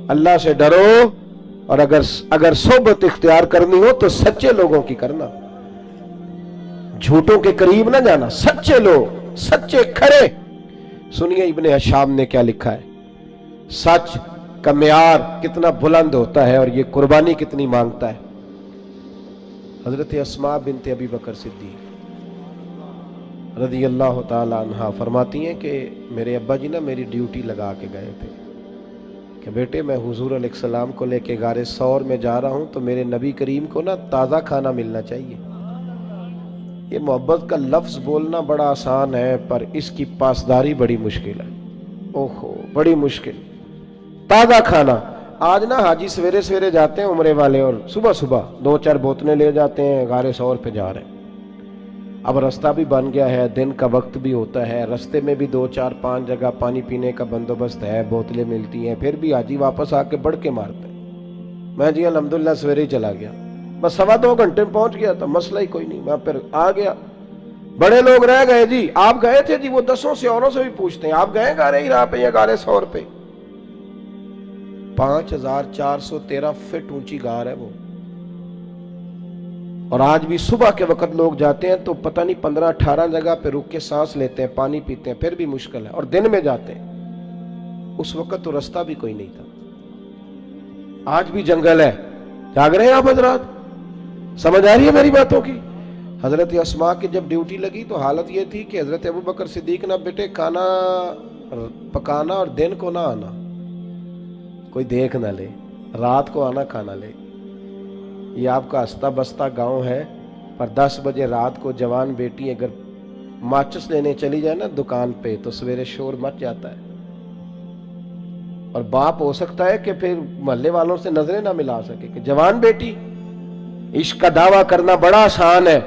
اللہ سے ڈرو، اور اگر صحبت اختیار کرنی ہو تو سچے لوگوں کی کرنا، جھوٹوں کے قریب نہ جانا، سچے لوگ، سچے کھڑے۔ سنیے ابن ہشام نے کیا لکھا ہے، سچ کا معیار کتنا بلند ہوتا ہے اور یہ قربانی کتنی مانگتا ہے۔ حضرت اسماء بنت ابی بکر صدیق رضی اللہ تعالی عنہا فرماتی ہیں کہ میرے ابا جی نا میری ڈیوٹی لگا کے گئے تھے کہ بیٹے میں حضور علیہ السلام کو لے کے غار ثور میں جا رہا ہوں تو میرے نبی کریم کو نا تازہ کھانا ملنا چاہیے۔ یہ محبت کا لفظ بولنا بڑا آسان ہے پر اس کی پاسداری بڑی مشکل ہے، اوہو بڑی مشکل۔ تازہ کھانا، آج نا حاجی سویرے سویرے جاتے ہیں عمرے والے اور صبح صبح 2-4 بوتلیں لے جاتے ہیں، غار ثور پہ جا رہے ہیں۔ اب رستہ بھی بن گیا ہے، دن کا وقت بھی ہوتا ہے، رستے میں بھی 2-4-5 جگہ پانی پینے کا بندوبست ہے، بوتلیں ملتی ہیں، پھر بھی حاجی واپس آ کے بڑھ کے مارتے ہیں، میں جی الحمدللہ سویرے ہی چلا گیا، بس 2.25 گھنٹے میں پہنچ گیا تھا، مسئلہ ہی کوئی نہیں، میں پھر آ گیا۔ بڑے لوگ رہ گئے جی، آپ گئے تھے جی، وہ 10 سے اوروں سے بھی پوچھتے ہیں آپ گئے غار ہرا پہ یا غار ثور پہ؟ 5413 فٹ اونچی غار ہے وہ، اور آج بھی صبح کے وقت لوگ جاتے ہیں تو پتہ نہیں 15-18 جگہ پہ رک کے سانس لیتے ہیں، پانی پیتے ہیں، پھر بھی مشکل ہے، اور دن میں جاتے ہیں، اس وقت تو رستہ بھی کوئی نہیں تھا، آج بھی جنگل ہے۔ جاگ رہے ہیں آپ حضرات؟ سمجھ آ رہی ہے میری باتوں کی؟ حضرت اسماء کی جب ڈیوٹی لگی تو حالت یہ تھی کہ حضرت ابو بکر صدیق نے بیٹے کھانا پکانا اور دن کو نہ آنا، کوئی دیکھ نہ لے، رات کو آنا کھانا لے۔ یہ آپ کا ہستا بستہ گاؤں ہے، پر 10 بجے رات کو جوان بیٹی اگر ماچس لینے چلی جائے نا دکان پہ تو سویرے شور مچ جاتا ہے، اور باپ ہو سکتا ہے کہ پھر محلے والوں سے نظریں نہ ملا سکے کہ جوان بیٹی۔ عشق کا دعویٰ کرنا بڑا آسان ہے،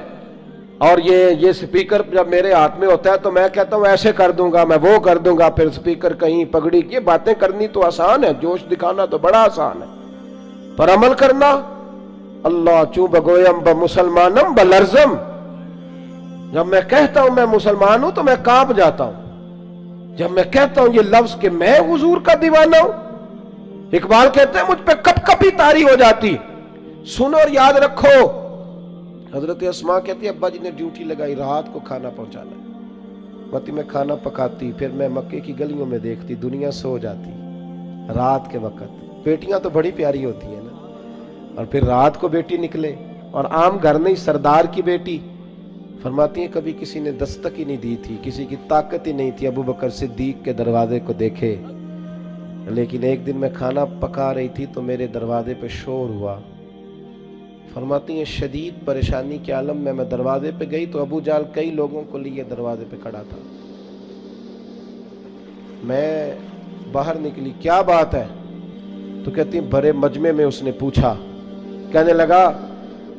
اور یہ سپیکر جب میرے ہاتھ میں ہوتا ہے تو میں کہتا ہوں ایسے کر دوں گا، میں وہ کر دوں گا، پھر سپیکر کہیں پگڑی، یہ باتیں کرنی تو آسان ہے، جوش دکھانا تو بڑا آسان ہے، پر عمل کرنا اللہ چوں بگویم بمسلمانم بلرزم۔ جب میں کہتا ہوں میں مسلمان ہوں تو میں کانپ جاتا ہوں، جب میں کہتا ہوں یہ لفظ کہ میں حضور کا دیوانہ ہوں۔ اقبال کہتے ہیں مجھ پہ کپ کپی طاری ہو جاتی۔ سنو اور یاد رکھو، حضرت اسماء کہتی ہے ابا جی نے ڈیوٹی لگائی رات کو کھانا پہنچانا، متی میں کھانا پکاتی، پھر میں مکے کی گلیوں میں دیکھتی دنیا سو جاتی رات کے وقت، بیٹیاں تو بڑی پیاری ہوتی ہیں نا، اور پھر رات کو بیٹی نکلے، اور عام گھر نہیں، سردار کی بیٹی، فرماتی ہیں کبھی کسی نے دستک ہی نہیں دی تھی، کسی کی طاقت ہی نہیں تھی ابو بکر صدیق کے دروازے کو دیکھے، لیکن ایک دن میں کھانا پکا رہی تھی تو میرے دروازے پہ شور ہوا، فرماتی ہیں شدید پریشانی کے عالم میں دروازے پہ گئی تو ابو جال کئی لوگوں کو لیے دروازے پہ کھڑا تھا، میں باہر نکلی، کیا بات ہے؟ تو کہتی ہیں بڑے مجمع میں اس نے پوچھا، کہنے لگا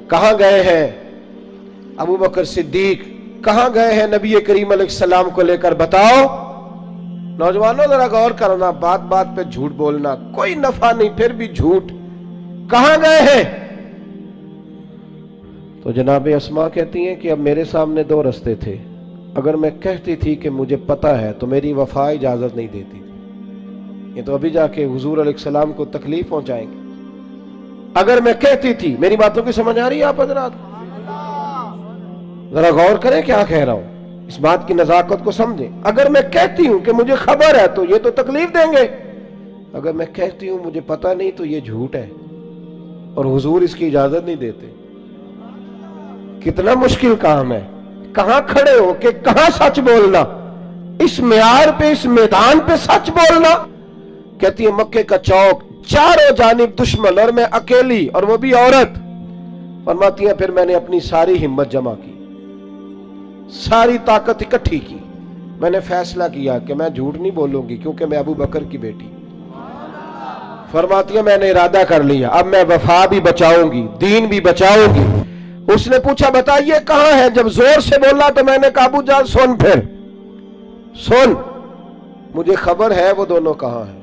کہاں گئے ہیں ابو بکر صدیق، کہاں گئے ہیں نبی کریم علیہ السلام کو لے کر، بتاؤ۔ نوجوانوں ذرا غور کرنا، بات بات پہ جھوٹ بولنا کوئی نفع نہیں، پھر بھی جھوٹ، کہاں گئے ہیں؟ تو جناب اسماء کہتی ہیں کہ اب میرے سامنے 2 رستے تھے، اگر میں کہتی تھی کہ مجھے پتہ ہے تو میری وفا اجازت نہیں دیتی تھی، یہ تو ابھی جا کے حضور علیہ السلام کو تکلیف پہنچائیں گے، اگر میں کہتی تھی۔ میری باتوں کی سمجھ آ رہی ہے آپ حضرات؟ ذرا غور کریں کیا کہہ رہا ہوں، اس بات کی نزاکت کو سمجھیں۔ اگر میں کہتی ہوں کہ مجھے خبر ہے تو یہ تو تکلیف دیں گے، اگر میں کہتی ہوں مجھے پتہ نہیں تو یہ جھوٹ ہے، اور حضور اس کی اجازت نہیں دیتے۔ کتنا مشکل کام ہے، کہاں کھڑے ہو کہ کہاں سچ بولنا، اس معیار پہ، اس میدان پہ سچ بولنا۔ کہتی ہے مکے کا چوک، چاروں جانب دشمن اور میں اکیلی، اور وہ بھی عورت۔ فرماتی ہیں پھر میں نے اپنی ساری ہمت جمع کی، ساری طاقت اکٹھی کی، میں نے فیصلہ کیا کہ میں جھوٹ نہیں بولوں گی کیونکہ میں ابو بکر کی بیٹی۔ فرماتی ہیں میں نے ارادہ کر لیا، اب میں وفا بھی بچاؤں گی، دین بھی بچاؤں گی۔ اس نے پوچھا بتائیے کہاں ہے، جب زور سے بولا تو میں نے کہا ابو جان سن، پھر سن، مجھے خبر ہے وہ دونوں کہاں ہیں،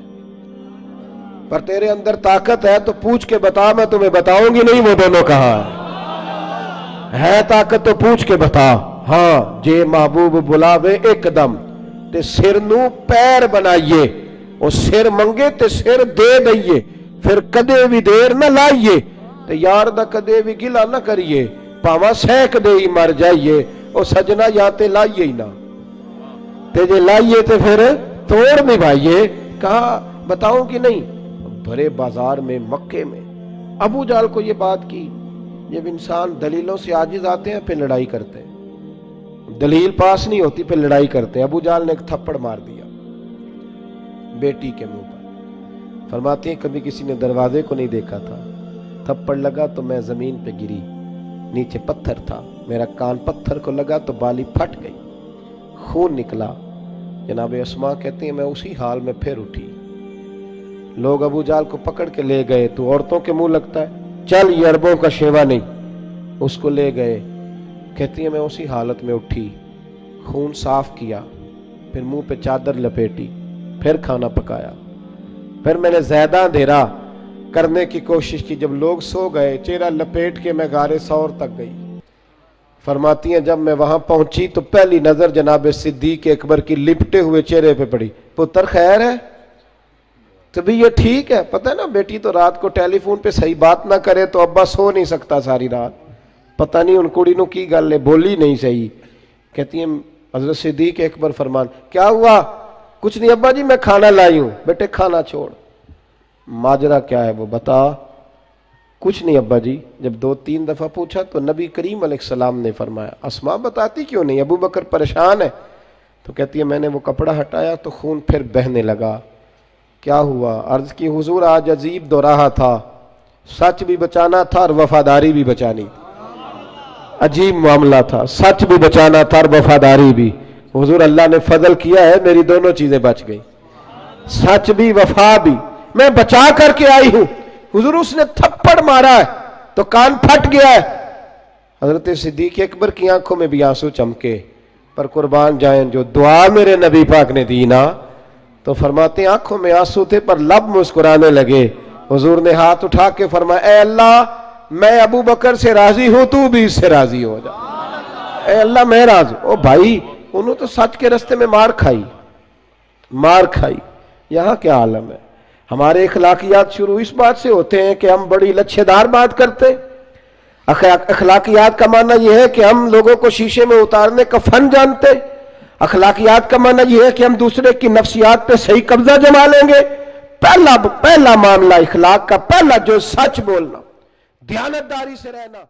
پر تیرے اندر طاقت ہے تو پوچھ کے بتا، میں تمہیں بتاؤں گی نہیں وہ دونوں کہاں ہیں، ہے طاقت تو پوچھ کے بتا۔ ہاں جے محبوب بلاوے ایک دم تے سر نو پیر بنائیے، وہ سر منگے تے سر دے دئیے پھر کدے بھی دیر نہ لائیے تے یار دا کدے بھی گلا نہ کریے پاواں سینک دے ہی مر جائیے او سجنا یا تے لائیے ہی نہ تے جے لائیے تے پھر توڑ نبھائیے کہا بتاؤں کہ نہیں بھرے بازار میں مکے میں ابو جال کو یہ بات کی جب انسان دلیلوں سے عاجز آتے ہیں پھر لڑائی کرتے ہیں دلیل پاس نہیں ہوتی پھر لڑائی کرتے ہیں ابو جال نے ایک تھپڑ مار دیا بیٹی کے منہ پر فرماتے ہیں کبھی کسی نے دروازے کو نہیں دیکھا تھا تھپڑ لگا تو میں زمین پہ گری نیچے پتھر تھا میرا کان پتھر کو لگا تو بالی پھٹ گئی خون نکلا جناب اسماء کہتے ہیں میں اسی حال میں پھر اٹھی لوگ ابو جال کو پکڑ کے لے گئے تو عورتوں کے منہ لگتا ہے چل یہ عربوں کا شیوا نہیں اس کو لے گئے کہتی ہیں میں اسی حالت میں اٹھی خون صاف کیا پھر منہ پہ چادر لپیٹی پھر کھانا پکایا پھر میں نے زیادہ اندھیرا کرنے کی کوشش کی جب لوگ سو گئے چہرہ لپیٹ کے میں غار ثور تک گئی فرماتی ہیں جب میں وہاں پہنچی تو پہلی نظر جناب صدیق اکبر کی لپٹے ہوئے چہرے پہ پڑی پتر خیر ہے تو بھی یہ ٹھیک ہے پتہ ہے نا بیٹی تو رات کو ٹیلی فون پہ صحیح بات نہ کرے تو ابا سو نہیں سکتا ساری رات پتہ نہیں ان کڑی نو کی گل ہے بولی نہیں صحیح کہتی ہیں حضرت صدیق اکبر فرمان کیا ہوا کچھ نہیں ابا جی میں کھانا لائی ہوں بیٹے کھانا چھوڑ ماجرا کیا ہے وہ بتا کچھ نہیں ابا جی جب 2-3 دفعہ پوچھا تو نبی کریم علیہ السلام نے فرمایا اسماء بتاتی کیوں نہیں ابو بکر پریشان ہے تو کہتی ہے میں نے وہ کپڑا ہٹایا تو خون پھر بہنے لگا کیا ہوا عرض کی حضور آج عجیب دو رہا تھا سچ بھی بچانا تھا اور وفاداری بھی بچانی عجیب معاملہ تھا سچ بھی بچانا تھا اور وفاداری بھی حضور اللہ نے فضل کیا ہے میری دونوں چیزیں بچ گئی سچ بھی وفا بھی میں بچا کر کے آئی ہوں حضور اس نے تھپڑ مارا ہے تو کان پھٹ گیا ہے حضرت صدیق اکبر کی آنکھوں میں بھی آنسو چمکے پر قربان جائیں جو دعا میرے نبی پاک نے دی نا تو فرماتے ہیں آنکھوں میں آنسو تھے پر لب مسکرانے لگے حضور نے ہاتھ اٹھا کے فرمایا اے اللہ میں ابو بکر سے راضی ہوں تو بھی اس سے راضی ہو جا اے اللہ میں راضی او بھائی انہوں تو سچ کے رستے میں مار کھائی یہاں کیا عالم ہے ہمارے اخلاقیات شروع اس بات سے ہوتے ہیں کہ ہم بڑی لچھے دار بات کرتے اخلاقیات کا معنی یہ ہے کہ ہم لوگوں کو شیشے میں اتارنے کا فن جانتے اخلاقیات کا معنی یہ ہے کہ ہم دوسرے کی نفسیات پہ صحیح قبضہ جما لیں گے پہلا معاملہ اخلاق کا پہلا جو سچ بولنا دیانتداری سے رہنا